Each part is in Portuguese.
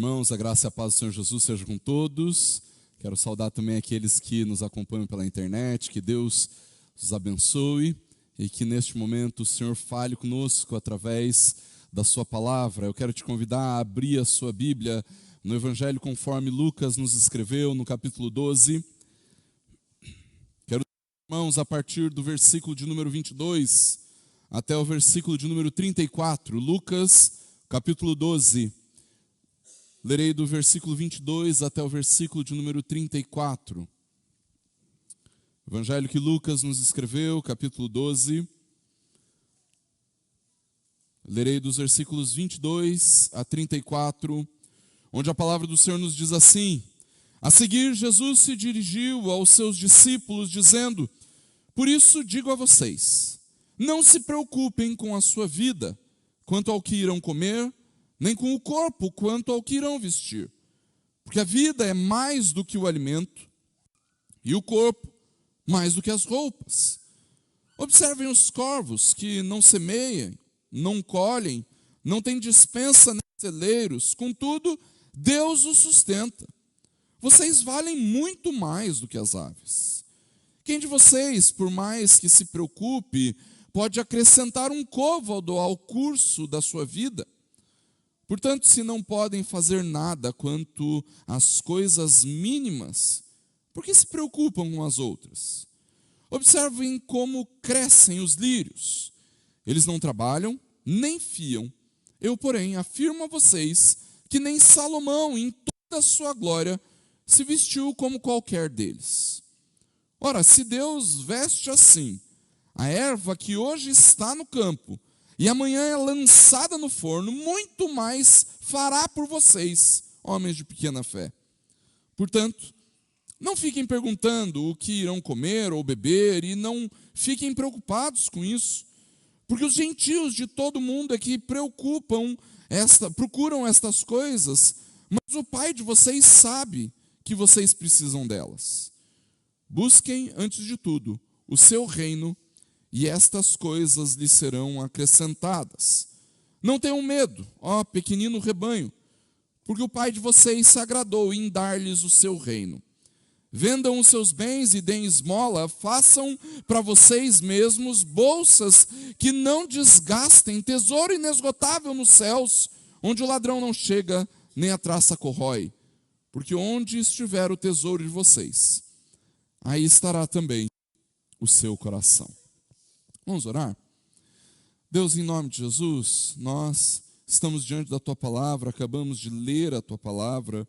Irmãos, a graça e a paz do Senhor Jesus seja com todos. Quero saudar também aqueles que nos acompanham pela internet. Que Deus os abençoe e que neste momento o Senhor fale conosco através da sua palavra. Eu quero te convidar a abrir a sua Bíblia no Evangelho conforme Lucas nos escreveu, no capítulo 12. Quero, irmãos, a partir do versículo de número 22 até o versículo de número 34. Lucas, capítulo 12. Lerei do versículo 22 até o versículo de número 34. Evangelho que Lucas nos escreveu, capítulo 12. Lerei dos versículos 22 a 34, onde a palavra do Senhor nos diz assim: A seguir, Jesus se dirigiu aos seus discípulos, dizendo: Por isso digo a vocês, não se preocupem com a sua vida, quanto ao que irão comer, nem com o corpo quanto ao que irão vestir. Porque a vida é mais do que o alimento, e o corpo mais do que as roupas. Observem os corvos que não semeiam, não colhem, não têm despensa nem celeiros, contudo, Deus os sustenta. Vocês valem muito mais do que as aves. Quem de vocês, por mais que se preocupe, pode acrescentar um côvado ao curso da sua vida? Portanto, se não podem fazer nada quanto às coisas mínimas, por que se preocupam com as outras? Observem como crescem os lírios. Eles não trabalham, nem fiam. Eu, porém, afirmo a vocês que nem Salomão, em toda a sua glória, se vestiu como qualquer deles. Ora, se Deus veste assim a erva que hoje está no campo, e amanhã é lançada no forno, muito mais fará por vocês, homens de pequena fé. Portanto, não fiquem perguntando o que irão comer ou beber, e não fiquem preocupados com isso, porque os gentios de todo mundo é que procuram estas coisas, mas o Pai de vocês sabe que vocês precisam delas. Busquem, antes de tudo, o seu reino, e estas coisas lhes serão acrescentadas. Não tenham medo, ó pequenino rebanho, porque o Pai de vocês se agradou em dar-lhes o seu reino. Vendam os seus bens e deem esmola, façam para vocês mesmos bolsas que não desgastem, tesouro inesgotável nos céus, onde o ladrão não chega, nem a traça corrói. Porque onde estiver o tesouro de vocês, aí estará também o seu coração. Vamos orar? Deus, em nome de Jesus, nós estamos diante da Tua Palavra, acabamos de ler a Tua Palavra,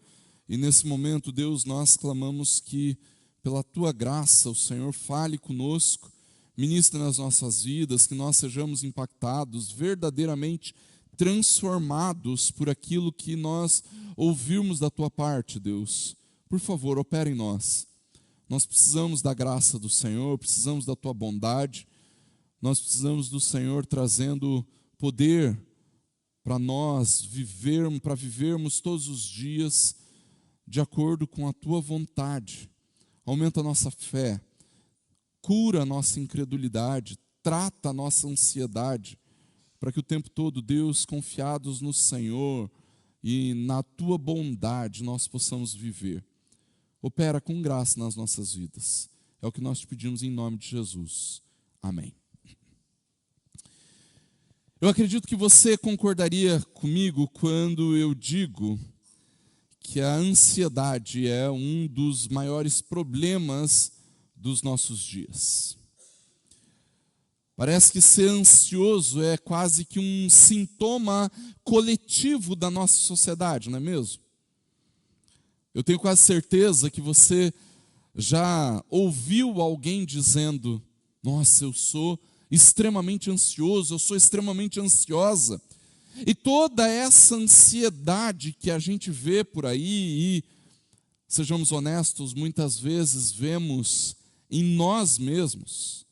e nesse momento, Deus, nós clamamos que, pela Tua graça, o Senhor fale conosco, ministre nas nossas vidas, que nós sejamos impactados, verdadeiramente transformados por aquilo que nós ouvirmos da Tua parte, Deus. Por favor, opera em nós. Nós precisamos da graça do Senhor, precisamos da Tua bondade, nós precisamos do Senhor trazendo poder para nós para vivermos todos os dias de acordo com a Tua vontade. Aumenta a nossa fé, cura a nossa incredulidade, trata a nossa ansiedade, para que o tempo todo, Deus, confiados no Senhor e na Tua bondade, nós possamos viver. Opera com graça nas nossas vidas. É o que nós te pedimos em nome de Jesus. Amém. Eu acredito que você concordaria comigo quando eu digo que a ansiedade é um dos maiores problemas dos nossos dias. Parece que ser ansioso é quase que um sintoma coletivo da nossa sociedade, não é mesmo? Eu tenho quase certeza que você já ouviu alguém dizendo: nossa, eu sou extremamente ansioso, eu sou extremamente ansiosa. E toda essa ansiedade que a gente vê por aí, e, sejamos honestos, muitas vezes vemos em nós mesmos,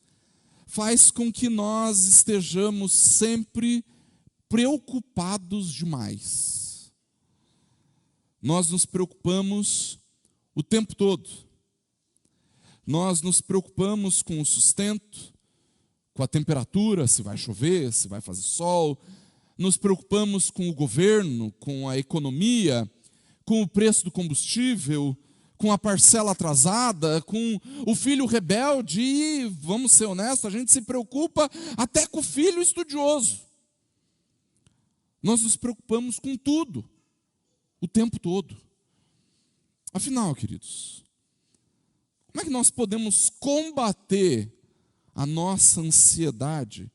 faz com que nós estejamos sempre preocupados demais. Nós nos preocupamos o tempo todo. Nós nos preocupamos com o sustento, com a temperatura, se vai chover, se vai fazer sol. Nos preocupamos com o governo, com a economia. com o preço do combustível, com a parcela atrasada, com o filho rebelde e, vamos ser honestos, a gente se preocupa até com o filho estudioso. Nós nos preocupamos com tudo, o tempo todo. Afinal, queridos, como é que nós podemos combater a nossa ansiedade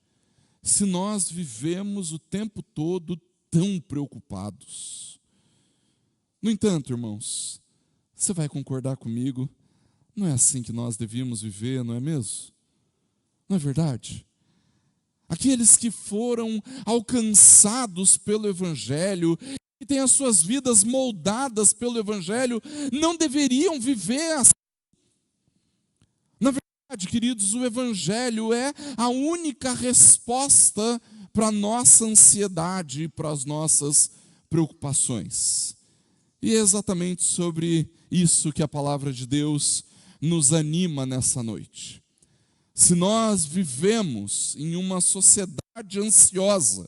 se nós vivemos o tempo todo tão preocupados? No entanto, irmãos, você vai concordar comigo, não é assim que nós devíamos viver, não é mesmo? Não é verdade? Aqueles que foram alcançados pelo Evangelho, que têm as suas vidas moldadas pelo Evangelho, não deveriam viver assim. Na verdade, queridos, o Evangelho é a única resposta para a nossa ansiedade e para as nossas preocupações. E é exatamente sobre isso que a palavra de Deus nos anima nessa noite. Se nós vivemos em uma sociedade ansiosa,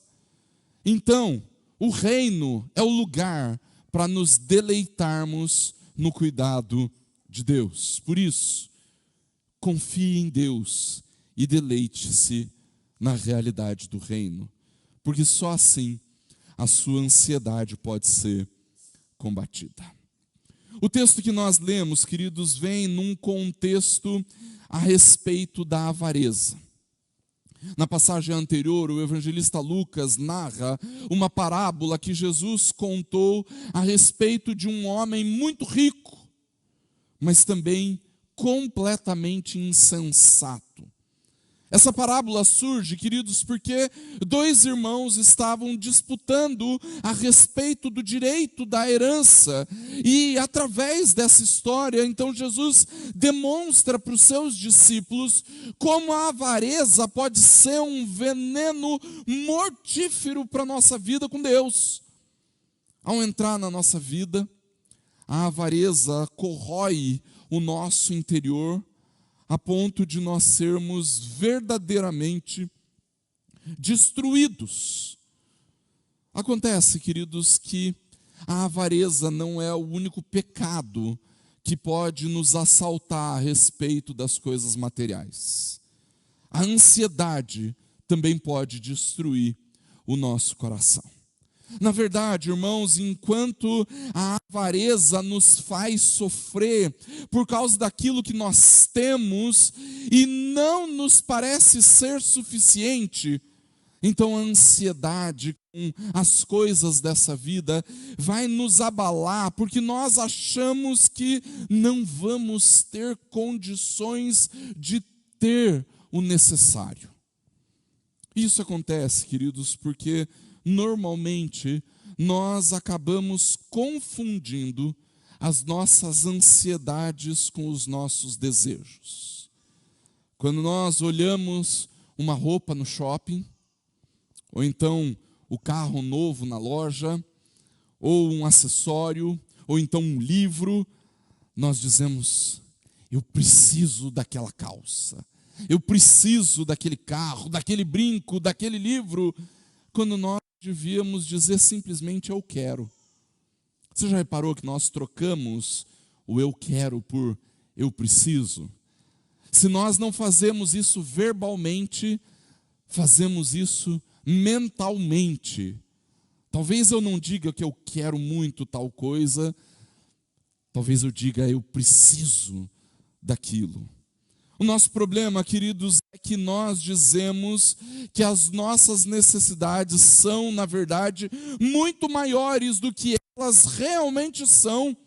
então o reino é o lugar para nos deleitarmos no cuidado de Deus. Por isso, confie em Deus e deleite-se na realidade do reino, porque só assim a sua ansiedade pode ser combatida. O texto que nós lemos, queridos, vem num contexto a respeito da avareza. Na passagem anterior, o evangelista Lucas narra uma parábola que Jesus contou a respeito de um homem muito rico, mas também completamente insensato. Essa parábola surge, queridos, porque dois irmãos estavam disputando a respeito do direito da herança. E através dessa história, então Jesus demonstra para os seus discípulos como a avareza pode ser um veneno mortífero para a nossa vida com Deus. Ao entrar na nossa vida, a avareza corrói o nosso interior, a ponto de nós sermos verdadeiramente destruídos. Acontece, queridos, que a avareza não é o único pecado que pode nos assaltar a respeito das coisas materiais. A ansiedade também pode destruir o nosso coração. Na verdade, irmãos, enquanto a avareza nos faz sofrer por causa daquilo que nós temos e não nos parece ser suficiente, então a ansiedade com as coisas dessa vida vai nos abalar, porque nós achamos que não vamos ter condições de ter o necessário. Isso acontece, queridos, porque normalmente, nós acabamos confundindo as nossas ansiedades com os nossos desejos. Quando nós olhamos uma roupa no shopping, ou então o carro novo na loja, ou um acessório, ou então um livro, nós dizemos: eu preciso daquela calça, eu preciso daquele carro, daquele brinco, daquele livro, quando nós devíamos dizer simplesmente eu quero. Você já reparou que nós trocamos o eu quero por eu preciso? Se nós não fazemos isso verbalmente, fazemos isso mentalmente. Talvez eu não diga que eu quero muito tal coisa, talvez eu diga eu preciso daquilo. O nosso problema, queridos, é que nós dizemos que as nossas necessidades são, na verdade, muito maiores do que elas realmente são.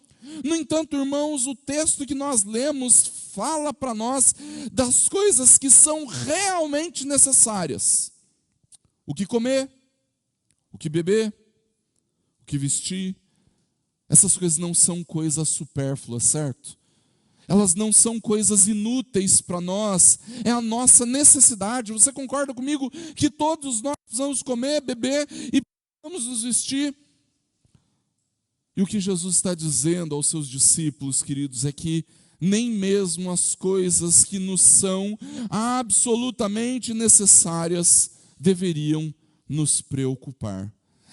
No entanto, irmãos, o texto que nós lemos fala para nós das coisas que são realmente necessárias. O que comer, o que beber, o que vestir. Essas coisas não são coisas supérfluas, certo? Elas não são coisas inúteis para nós, é a nossa necessidade. Você concorda comigo que todos nós precisamos comer, beber e precisamos nos vestir? E o que Jesus está dizendo aos seus discípulos, queridos, é que nem mesmo as coisas que nos são absolutamente necessárias deveriam nos preocupar.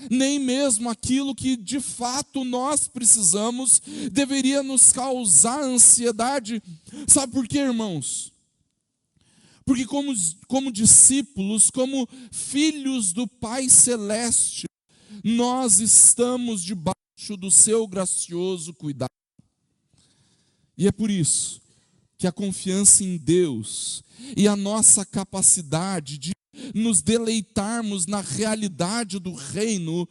nem mesmo aquilo que de fato nós precisamos deveria nos causar ansiedade. Sabe por quê, irmãos? Porque como discípulos, como filhos do Pai Celeste, nós estamos debaixo do seu gracioso cuidado. E é por isso que a confiança em Deus e a nossa capacidade de nos deleitarmos na realidade do reino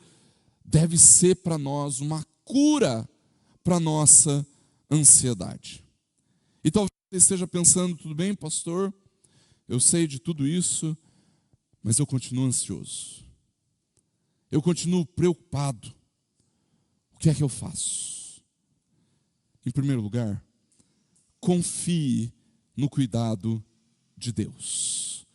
deve ser para nós uma cura para a nossa ansiedade. E talvez você esteja pensando, tudo bem, pastor? Eu sei de tudo isso, mas eu continuo ansioso. Eu continuo preocupado. O que é que eu faço? Em primeiro lugar, confie no cuidado de Deus.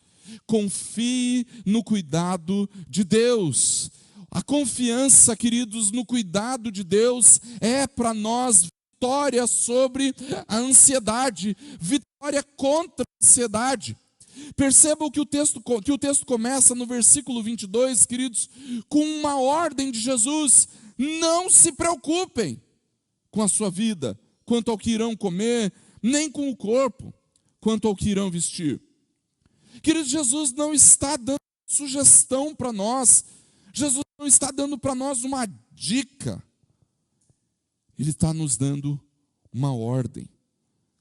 Confie no cuidado de Deus. A confiança, queridos, no cuidado de Deus é para nós vitória sobre a ansiedade, vitória contra a ansiedade. Percebam que o texto começa no versículo 22, queridos, com uma ordem de Jesus: não se preocupem com a sua vida, quanto ao que irão comer, nem com o corpo, quanto ao que irão vestir. Queridos, Jesus não está dando sugestão para nós, Jesus não está dando para nós uma dica, Ele está nos dando uma ordem.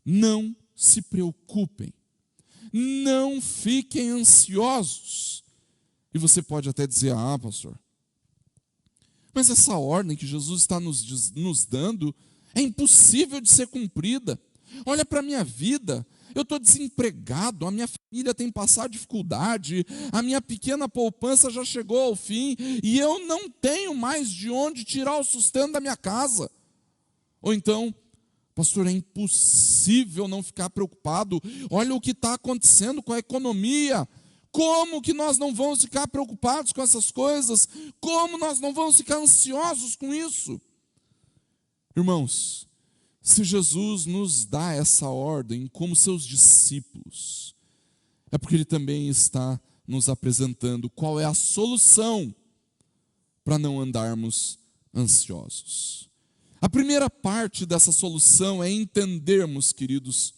Não se preocupem, não fiquem ansiosos. E você pode até dizer, pastor, mas essa ordem que Jesus está nos dando é impossível de ser cumprida. Olha para a minha vida, eu estou desempregado, a minha família tem passado dificuldade, a minha pequena poupança já chegou ao fim, e eu não tenho mais de onde tirar o sustento da minha casa. Ou então, pastor, é impossível não ficar preocupado, olha o que está acontecendo com a economia, como que nós não vamos ficar preocupados com essas coisas? Como nós não vamos ficar ansiosos com isso? Irmãos, se Jesus nos dá essa ordem como seus discípulos, é porque Ele também está nos apresentando qual é a solução para não andarmos ansiosos. A primeira parte dessa solução é entendermos, queridos,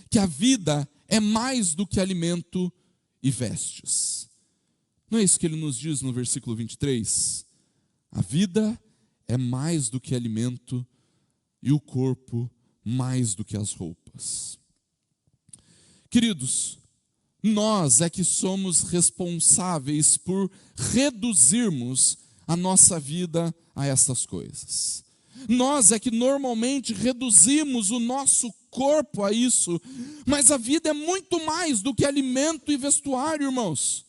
que a vida é mais do que alimento e vestes. Não é isso que Ele nos diz no versículo 23? A vida é mais do que alimento e o corpo mais do que as roupas. Queridos, nós é que somos responsáveis por reduzirmos a nossa vida a estas coisas. Nós é que normalmente reduzimos o nosso corpo a isso, mas a vida é muito mais do que alimento e vestuário, irmãos.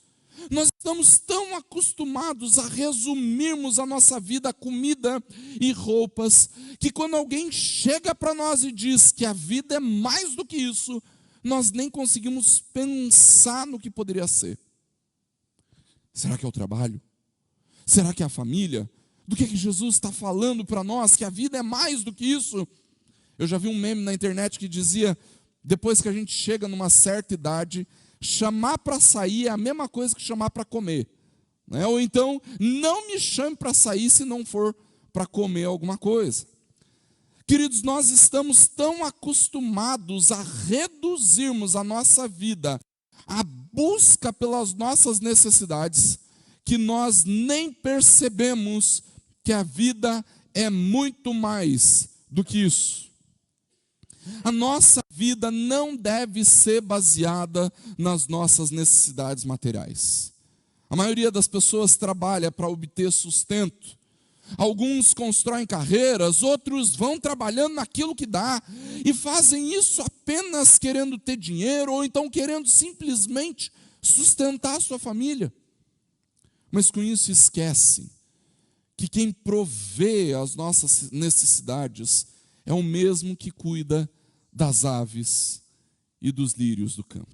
Nós estamos tão acostumados a resumirmos a nossa vida a comida e roupas, que quando alguém chega para nós e diz que a vida é mais do que isso, nós nem conseguimos pensar no que poderia ser. Será que é o trabalho? Será que é a família? Do que Jesus está falando para nós, que a vida é mais do que isso? Eu já vi um meme na internet que dizia, depois que a gente chega numa certa idade, chamar para sair é a mesma coisa que chamar para comer, né? Ou então, não me chame para sair se não for para comer alguma coisa. Queridos, nós estamos tão acostumados a reduzirmos a nossa vida, a busca pelas nossas necessidades, que nós nem percebemos que a vida é muito mais do que isso. A nossa vida não deve ser baseada nas nossas necessidades materiais. A maioria das pessoas trabalha para obter sustento. Alguns constroem carreiras, outros vão trabalhando naquilo que dá e fazem isso apenas querendo ter dinheiro ou então querendo simplesmente sustentar a sua família. Mas com isso esquecem que quem provê as nossas necessidades é o mesmo que cuida das aves e dos lírios do campo.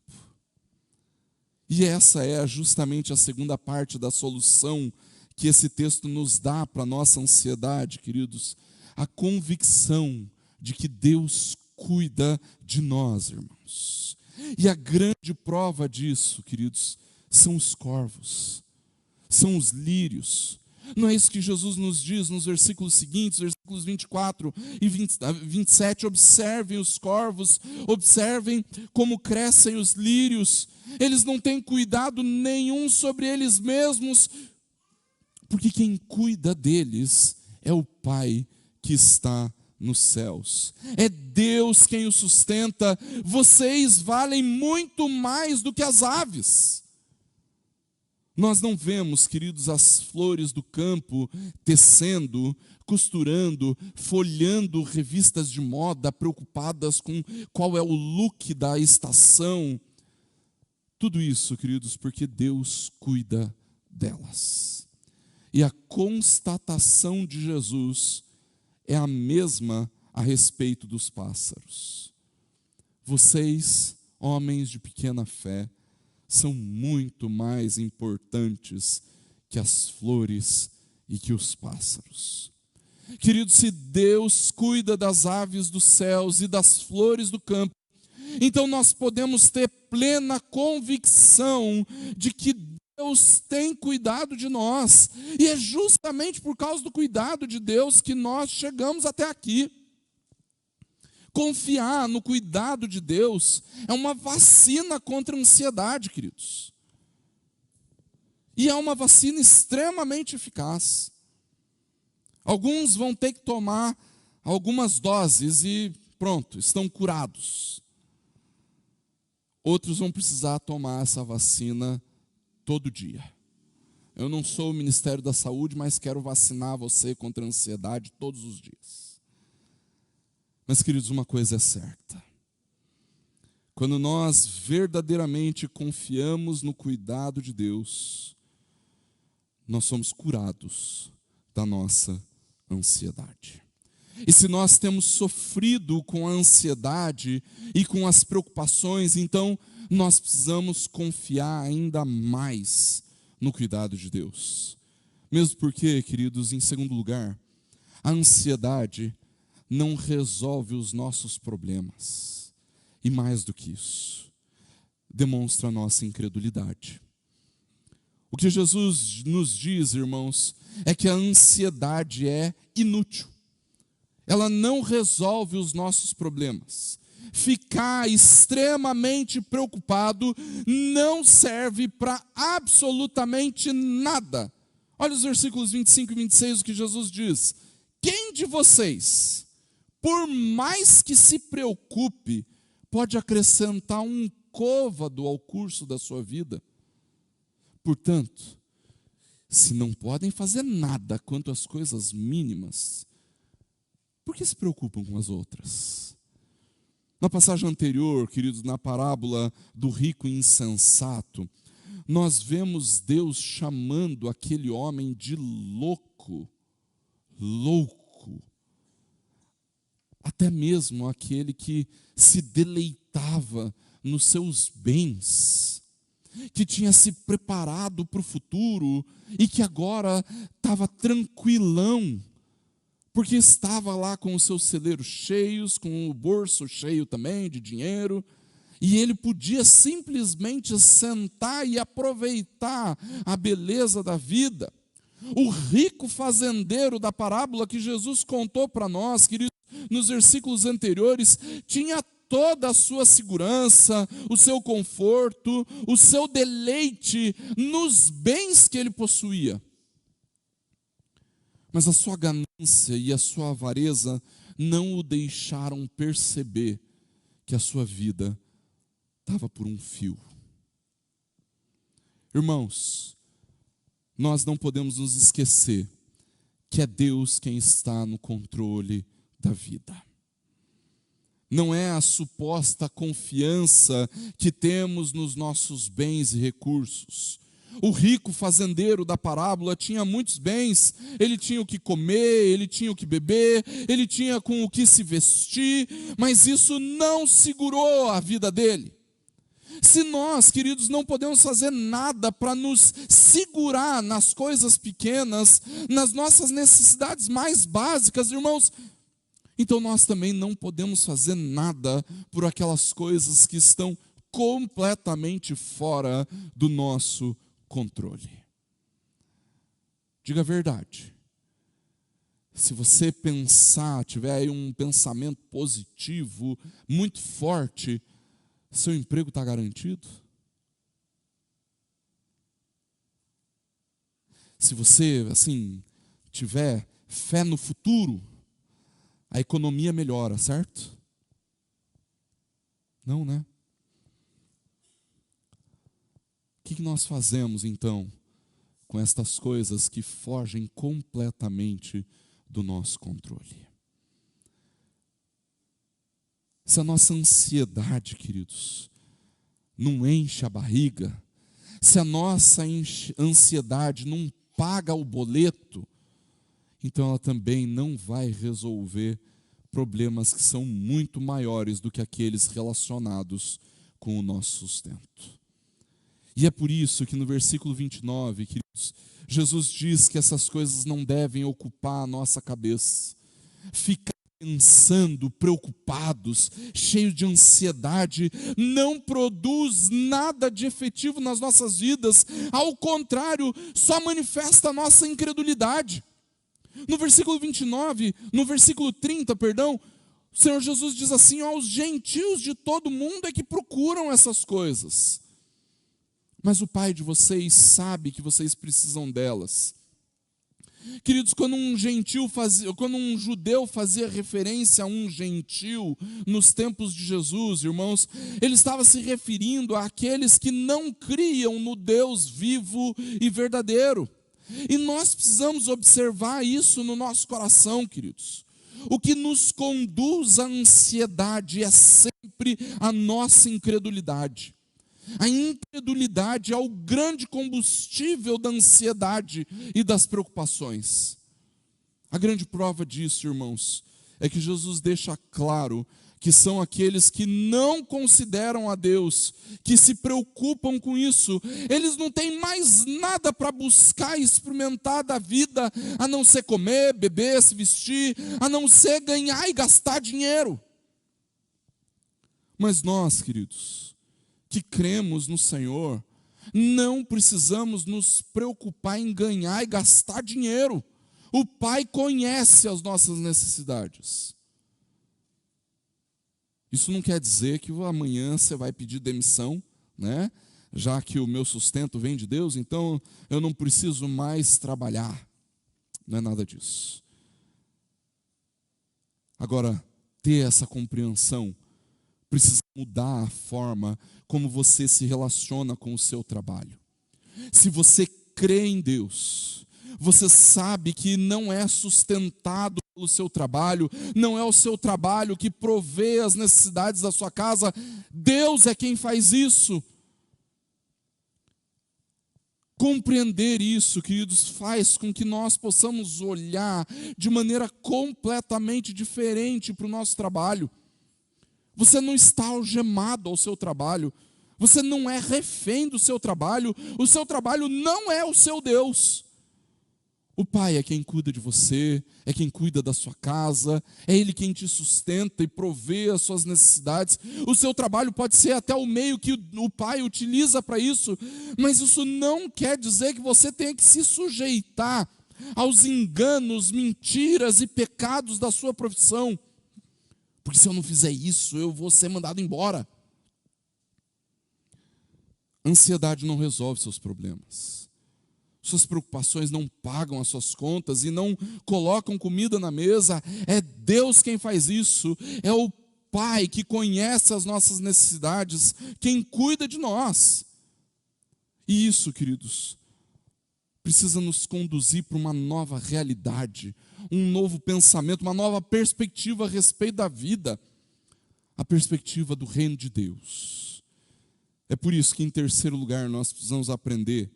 E essa é justamente a segunda parte da solução que esse texto nos dá para a nossa ansiedade, queridos. A convicção de que Deus cuida de nós, irmãos. E a grande prova disso, queridos, são os corvos. são os lírios. Não é isso que Jesus nos diz nos versículos seguintes, versículos 24 e 27, observem os corvos, observem como crescem os lírios, eles não têm cuidado nenhum sobre eles mesmos, porque quem cuida deles é o Pai que está nos céus. É Deus quem os sustenta. Vocês valem muito mais do que as aves. Nós não vemos, queridos, as flores do campo tecendo, costurando, folhando revistas de moda, preocupadas com qual é o look da estação. Tudo isso, queridos, porque Deus cuida delas. E a constatação de Jesus é a mesma a respeito dos pássaros. Vocês, homens de pequena fé, são muito mais importantes que as flores e que os pássaros. Queridos, se Deus cuida das aves dos céus e das flores do campo, então nós podemos ter plena convicção de que Deus tem cuidado de nós, e é justamente por causa do cuidado de Deus que nós chegamos até aqui. Confiar no cuidado de Deus é uma vacina contra a ansiedade, queridos. E é uma vacina extremamente eficaz. Alguns vão ter que tomar algumas doses e pronto, estão curados. Outros vão precisar tomar essa vacina todo dia. Eu não sou o Ministério da Saúde, mas quero vacinar você contra a ansiedade todos os dias. Mas, queridos, uma coisa é certa. Quando nós verdadeiramente confiamos no cuidado de Deus, nós somos curados da nossa ansiedade. E se nós temos sofrido com a ansiedade e com as preocupações, então nós precisamos confiar ainda mais no cuidado de Deus. Mesmo porque, queridos, em segundo lugar, a ansiedade não resolve os nossos problemas. E mais do que isso, demonstra a nossa incredulidade. O que Jesus nos diz, irmãos, é que a ansiedade é inútil. Ela não resolve os nossos problemas. Ficar extremamente preocupado não serve para absolutamente nada. Olha os versículos 25 e 26, o que Jesus diz. Quem de vocês, por mais que se preocupe, pode acrescentar um côvado ao curso da sua vida? Portanto, se não podem fazer nada quanto às coisas mínimas, por que se preocupam com as outras? Na passagem anterior, queridos, na parábola do rico insensato, nós vemos Deus chamando aquele homem de louco. Até mesmo aquele que se deleitava nos seus bens, que tinha se preparado para o futuro e que agora estava tranquilão, porque estava lá com os seus celeiros cheios, com o bolso cheio também de dinheiro, e ele podia simplesmente sentar e aproveitar a beleza da vida. O rico fazendeiro da parábola que Jesus contou para nós, queridos, nos versículos anteriores, tinha toda a sua segurança, o seu conforto, o seu deleite nos bens que ele possuía. Mas a sua ganância e a sua avareza não o deixaram perceber que a sua vida estava por um fio. Irmãos, nós não podemos nos esquecer que é Deus quem está no controle da vida. Não é a suposta confiança que temos nos nossos bens e recursos. O rico fazendeiro da parábola tinha muitos bens, ele tinha o que comer, ele tinha o que beber, ele tinha com o que se vestir, mas isso não segurou a vida dele. Se nós, queridos, não podemos fazer nada para nos segurar nas coisas pequenas, nas nossas necessidades mais básicas, irmãos, então nós também não podemos fazer nada por aquelas coisas que estão completamente fora do nosso controle. Diga a verdade. Se você pensar, tiver aí um pensamento positivo, muito forte, seu emprego está garantido? Se você, assim, tiver fé no futuro, a economia melhora, certo? Não, né? O que nós fazemos, então, com estas coisas que fogem completamente do nosso controle? Se a nossa ansiedade, queridos, não enche a barriga, se a nossa ansiedade não paga o boleto, então ela também não vai resolver problemas que são muito maiores do que aqueles relacionados com o nosso sustento. E é por isso que no versículo 29, queridos, Jesus diz que essas coisas não devem ocupar a nossa cabeça. Ficar pensando, preocupados, cheios de ansiedade, não produz nada de efetivo nas nossas vidas. Ao contrário, só manifesta a nossa incredulidade. No versículo 29, no versículo 30, perdão, o Senhor Jesus diz assim: aos gentios de todo mundo é que procuram essas coisas, mas o Pai de vocês sabe que vocês precisam delas. Queridos, quando um judeu fazia referência a um gentil nos tempos de Jesus, irmãos, ele estava se referindo àqueles que não criam no Deus vivo e verdadeiro. E nós precisamos observar isso no nosso coração, queridos. O que nos conduz à ansiedade é sempre a nossa incredulidade. A incredulidade é o grande combustível da ansiedade e das preocupações. A grande prova disso, irmãos, é que Jesus deixa claro que são aqueles que não consideram a Deus, que se preocupam com isso. Eles não têm mais nada para buscar e experimentar da vida, a não ser comer, beber, se vestir, a não ser ganhar e gastar dinheiro. Mas nós, queridos, que cremos no Senhor, não precisamos nos preocupar em ganhar e gastar dinheiro. O Pai conhece as nossas necessidades. Isso não quer dizer que amanhã você vai pedir demissão, né? Já que o meu sustento vem de Deus, então eu não preciso mais trabalhar. Não é nada disso. Agora, ter essa compreensão precisa mudar a forma como você se relaciona com o seu trabalho. Se você crê em Deus, você sabe que não é sustentado pelo seu trabalho, não é o seu trabalho que provê as necessidades da sua casa, Deus é quem faz isso. Compreender isso, queridos, faz com que nós possamos olhar de maneira completamente diferente para o nosso trabalho. Você não está algemado ao seu trabalho, você não é refém do seu trabalho, o seu trabalho não é o seu Deus. O Pai é quem cuida de você, é quem cuida da sua casa, é Ele quem te sustenta e provê as suas necessidades. O seu trabalho pode ser até o meio que o Pai utiliza para isso, mas isso não quer dizer que você tenha que se sujeitar aos enganos, mentiras e pecados da sua profissão. Porque se eu não fizer isso, eu vou ser mandado embora. Ansiedade não resolve seus problemas. Suas preocupações não pagam as suas contas e não colocam comida na mesa. É Deus quem faz isso. É o Pai que conhece as nossas necessidades, quem cuida de nós. E isso, queridos, precisa nos conduzir para uma nova realidade, um novo pensamento, uma nova perspectiva a respeito da vida, a perspectiva do reino de Deus. É por isso que, em terceiro lugar, nós precisamos aprender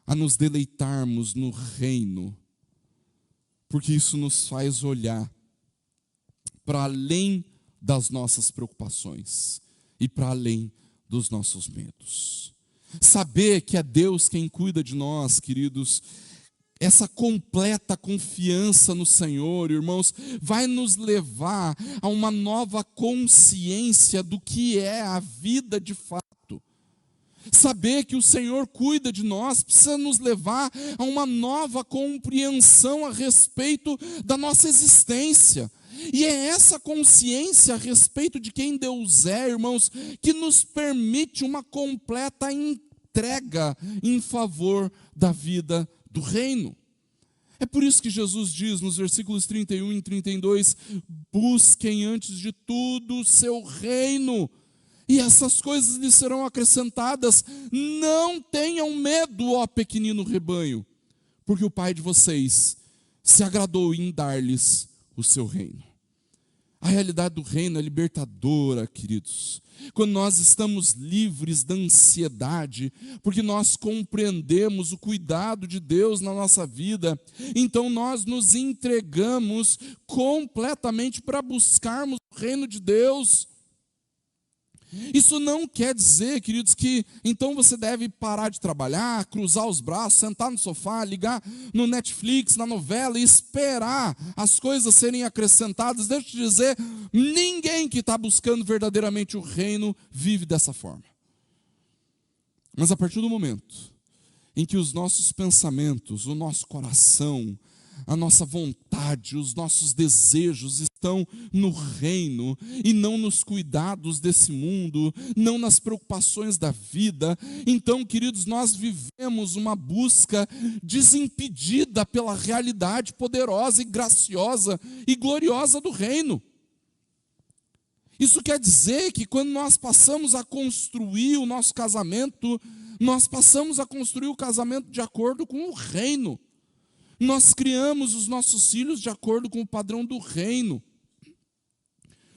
a nos deleitarmos no reino, porque isso nos faz olhar para além das nossas preocupações e para além dos nossos medos. Saber que é Deus quem cuida de nós, queridos, essa completa confiança no Senhor, irmãos, vai nos levar a uma nova consciência do que é a vida de fato. Saber que o Senhor cuida de nós precisa nos levar a uma nova compreensão a respeito da nossa existência. E é essa consciência a respeito de quem Deus é, irmãos, que nos permite uma completa entrega em favor da vida do reino. É por isso que Jesus diz nos versículos 31 e 32, busquem antes de tudo o seu reino, e essas coisas lhes serão acrescentadas. Não tenham medo, ó pequenino rebanho, porque o Pai de vocês se agradou em dar-lhes o seu reino. A realidade do reino é libertadora, queridos. Quando nós estamos livres da ansiedade, porque nós compreendemos o cuidado de Deus na nossa vida, então nós nos entregamos completamente para buscarmos o reino de Deus. Isso não quer dizer, queridos, que então você deve parar de trabalhar, cruzar os braços, sentar no sofá, ligar no Netflix, na novela e esperar as coisas serem acrescentadas. Deixa eu te dizer, ninguém que está buscando verdadeiramente o reino vive dessa forma. Mas a partir do momento em que os nossos pensamentos, o nosso coração, a nossa vontade, os nossos desejos estão no reino e não nos cuidados desse mundo, não nas preocupações da vida, então, queridos, nós vivemos uma busca desimpedida pela realidade poderosa e graciosa e gloriosa do reino. Isso quer dizer que quando nós passamos a construir o nosso casamento, nós passamos a construir o casamento de acordo com o reino. Nós criamos os nossos filhos de acordo com o padrão do reino.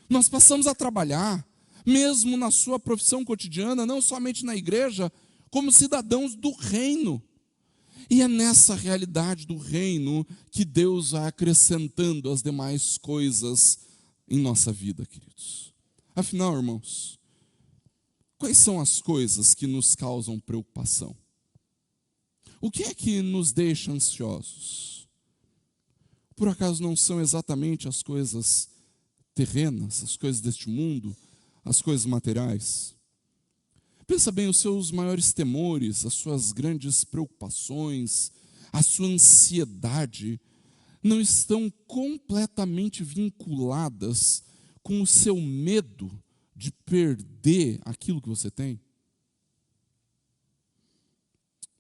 Nós passamos a trabalhar, mesmo na sua profissão cotidiana, não somente na igreja, como cidadãos do reino. E é nessa realidade do reino que Deus vai acrescentando as demais coisas em nossa vida, queridos. Afinal, irmãos, quais são as coisas que nos causam preocupação? O que é que nos deixa ansiosos? Por acaso não são exatamente as coisas terrenas, as coisas deste mundo, as coisas materiais? Pensa bem, os seus maiores temores, as suas grandes preocupações, a sua ansiedade, não estão completamente vinculadas com o seu medo de perder aquilo que você tem?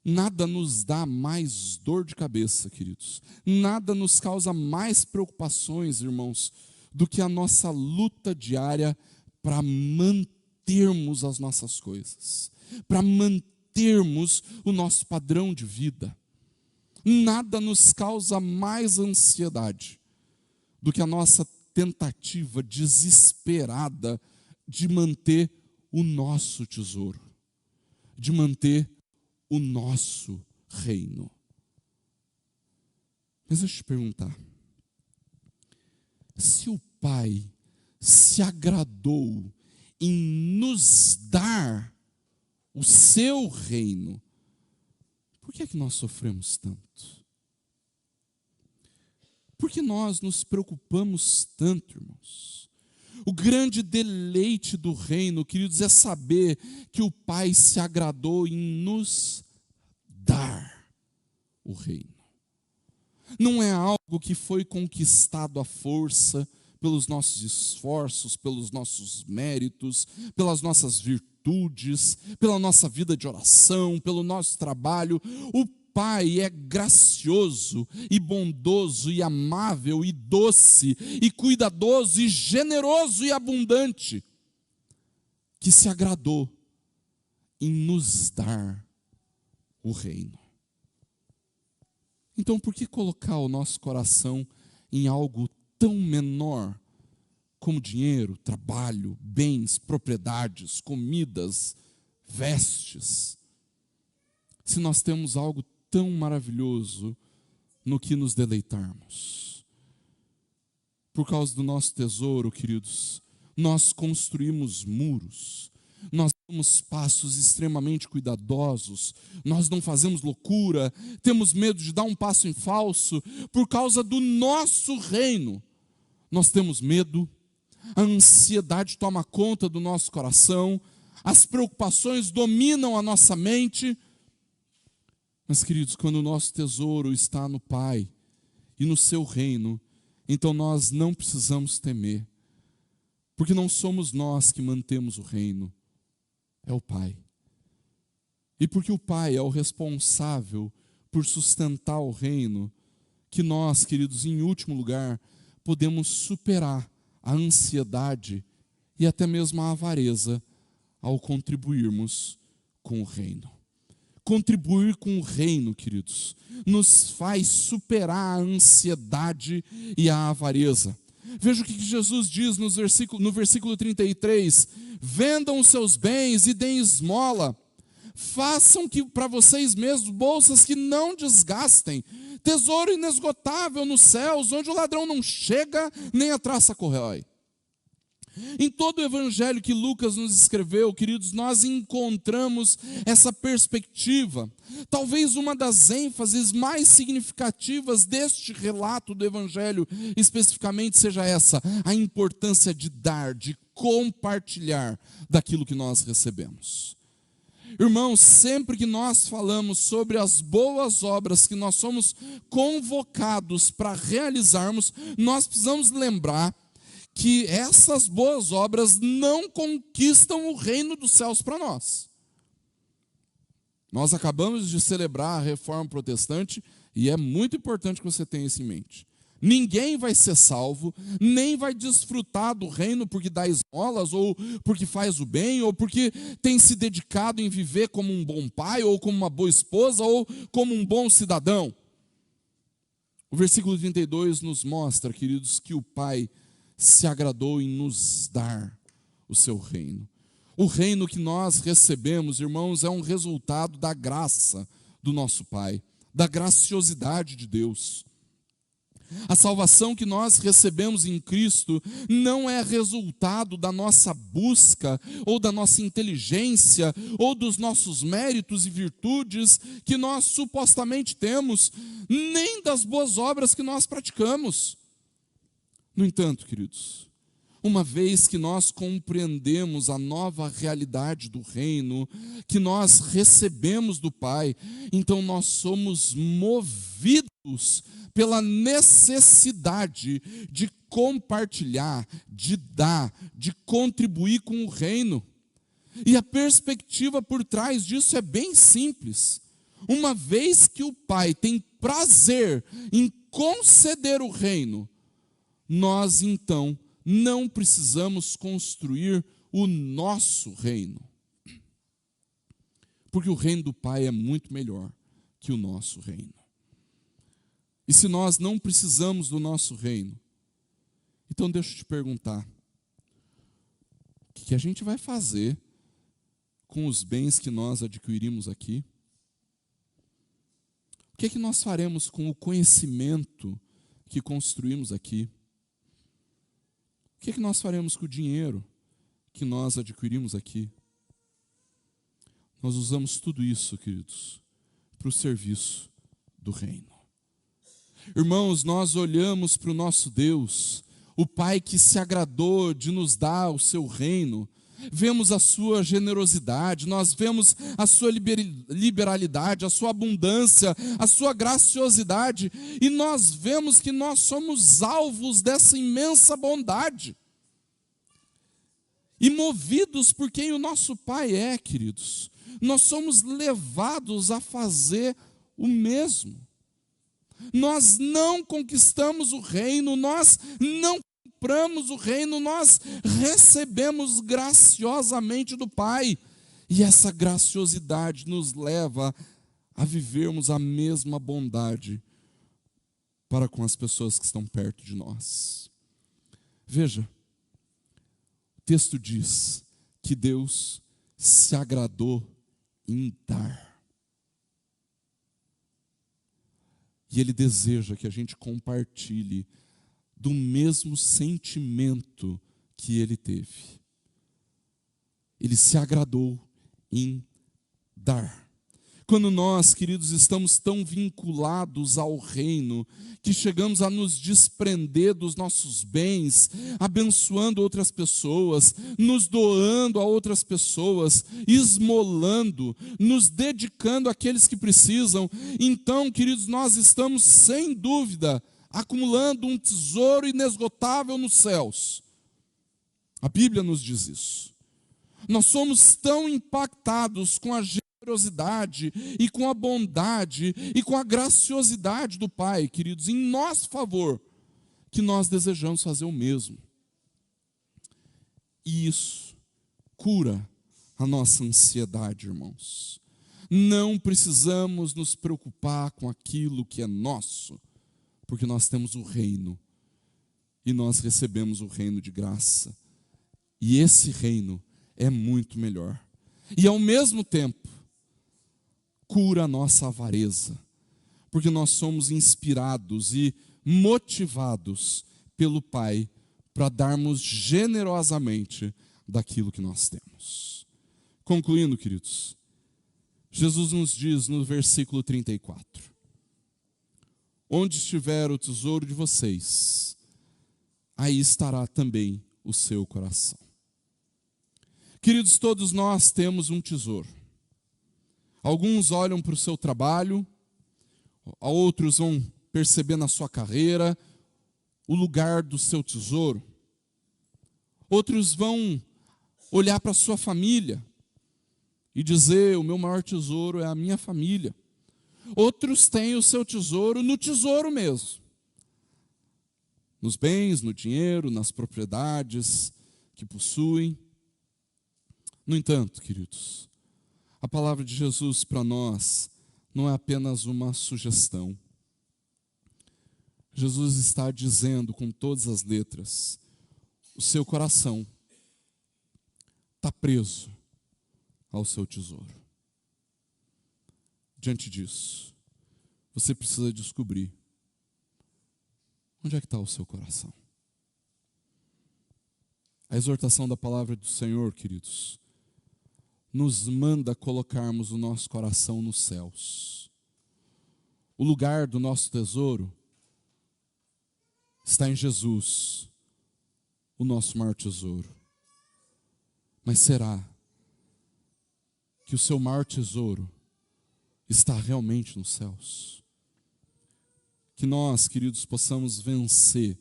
Nada nos dá mais dor de cabeça, queridos. Nada nos causa mais preocupações, irmãos, do que a nossa luta diária para mantermos as nossas coisas, para mantermos o nosso padrão de vida. Nada nos causa mais ansiedade do que a nossa tentativa desesperada de manter o nosso tesouro, de manter o nosso reino. Mas deixa eu te perguntar, se o Pai se agradou em nos dar o seu reino, por que é que nós sofremos tanto? Por que nós nos preocupamos tanto, irmãos? O grande deleite do reino, queridos, é saber que o Pai se agradou em nos dar o reino. Não é algo que foi conquistado à força, pelos nossos esforços, pelos nossos méritos, pelas nossas virtudes, pela nossa vida de oração, pelo nosso trabalho. O Pai é gracioso e bondoso e amável e doce e cuidadoso e generoso e abundante, que se agradou em nos dar o reino. Então, por que colocar o nosso coração em algo tão menor como dinheiro, trabalho, bens, propriedades, comidas, vestes, se nós temos algo tão maravilhoso no que nos deleitarmos? Por causa do nosso tesouro, queridos, nós construímos muros, nós damos passos extremamente cuidadosos, nós não fazemos loucura, temos medo de dar um passo em falso. Por causa do nosso reino, nós temos medo, a ansiedade toma conta do nosso coração, as preocupações dominam a nossa mente. Mas, queridos, quando o nosso tesouro está no Pai e no seu reino, então nós não precisamos temer, porque não somos nós que mantemos o reino, é o Pai. E porque o Pai é o responsável por sustentar o reino, que nós, queridos, em último lugar, podemos superar a ansiedade e até mesmo a avareza ao contribuirmos com o reino. Contribuir com o reino, queridos, nos faz superar a ansiedade e a avareza. Veja o que Jesus diz no versículo 33, vendam os seus bens e deem esmola, façam que para vocês mesmos bolsas que não desgastem, tesouro inesgotável nos céus, onde o ladrão não chega, nem a traça corrói. Em todo o evangelho que Lucas nos escreveu, queridos, nós encontramos essa perspectiva. Talvez uma das ênfases mais significativas deste relato do evangelho especificamente seja essa: a importância de dar, de compartilhar daquilo que nós recebemos. Irmãos, sempre que nós falamos sobre as boas obras que nós somos convocados para realizarmos, nós precisamos lembrar que essas boas obras não conquistam o reino dos céus para nós. Nós acabamos de celebrar a Reforma Protestante e é muito importante que você tenha isso em mente. Ninguém vai ser salvo, nem vai desfrutar do reino porque dá esmolas, ou porque faz o bem, ou porque tem se dedicado em viver como um bom pai, ou como uma boa esposa, ou como um bom cidadão. O versículo 32 nos mostra, queridos, que o Pai se agradou em nos dar o seu reino. O reino que nós recebemos, irmãos, é um resultado da graça do nosso Pai, da graciosidade de Deus. A salvação que nós recebemos em Cristo não é resultado da nossa busca, ou da nossa inteligência, ou dos nossos méritos e virtudes que nós supostamente temos, nem das boas obras que nós praticamos. No entanto, queridos, uma vez que nós compreendemos a nova realidade do reino, que nós recebemos do Pai, então nós somos movidos pela necessidade de compartilhar, de dar, de contribuir com o reino. E a perspectiva por trás disso é bem simples. Uma vez que o Pai tem prazer em conceder o reino, nós então não precisamos construir o nosso reino. Porque o reino do Pai é muito melhor que o nosso reino. E se nós não precisamos do nosso reino, então deixa eu te perguntar, o que a gente vai fazer com os bens que nós adquirimos aqui? O que nós faremos com o conhecimento que construímos aqui? O que nós faremos com o dinheiro que nós adquirimos aqui? Nós usamos tudo isso, queridos, para o serviço do reino. Irmãos, nós olhamos para o nosso Deus, o Pai que se agradou de nos dar o seu reino, vemos a sua generosidade, nós vemos a sua liberalidade, a sua abundância, a sua graciosidade, e nós vemos que nós somos alvos dessa imensa bondade. E movidos por quem o nosso Pai é, queridos, nós somos levados a fazer o mesmo. Nós não conquistamos o reino, nós não compramos o reino, nós recebemos graciosamente do Pai. E essa graciosidade nos leva a vivermos a mesma bondade para com as pessoas que estão perto de nós. Veja, o texto diz que Deus se agradou em dar. E Ele deseja que a gente compartilhe do mesmo sentimento que Ele teve. Ele se agradou em dar. Quando nós, queridos, estamos tão vinculados ao reino, que chegamos a nos desprender dos nossos bens, abençoando outras pessoas, nos doando a outras pessoas, esmolando, nos dedicando àqueles que precisam, então, queridos, nós estamos, sem dúvida, acumulando um tesouro inesgotável nos céus. A Bíblia nos diz isso. Nós somos tão impactados com a generosidade e com a bondade e com a graciosidade do Pai, queridos, em nosso favor, que nós desejamos fazer o mesmo. E isso cura a nossa ansiedade, irmãos. Não precisamos nos preocupar com aquilo que é nosso, porque nós temos o reino, e nós recebemos o reino de graça. E esse reino é muito melhor. E ao mesmo tempo, cura a nossa avareza, porque nós somos inspirados e motivados pelo Pai para darmos generosamente daquilo que nós temos. Concluindo, queridos, Jesus nos diz no versículo 34: onde estiver o tesouro de vocês, aí estará também o seu coração. Queridos, todos nós temos um tesouro. Alguns olham para o seu trabalho, outros vão perceber na sua carreira o lugar do seu tesouro. Outros vão olhar para a sua família e dizer: o meu maior tesouro é a minha família. Outros têm o seu tesouro no tesouro mesmo. Nos bens, no dinheiro, nas propriedades que possuem. No entanto, queridos, a palavra de Jesus para nós não é apenas uma sugestão. Jesus está dizendo com todas as letras: o seu coração está preso ao seu tesouro. Diante disso, você precisa descobrir onde é que está o seu coração. A exortação da palavra do Senhor, queridos, nos manda colocarmos o nosso coração nos céus. O lugar do nosso tesouro está em Jesus, o nosso maior tesouro. Mas será que o seu maior tesouro está realmente nos céus? Que nós, queridos, possamos vencer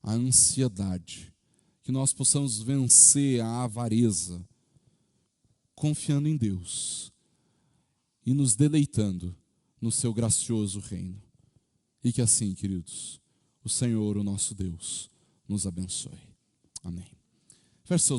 a ansiedade, que nós possamos vencer a avareza, confiando em Deus e nos deleitando no seu gracioso reino. E que assim, queridos, o Senhor, o nosso Deus, nos abençoe. Amém. Feche seus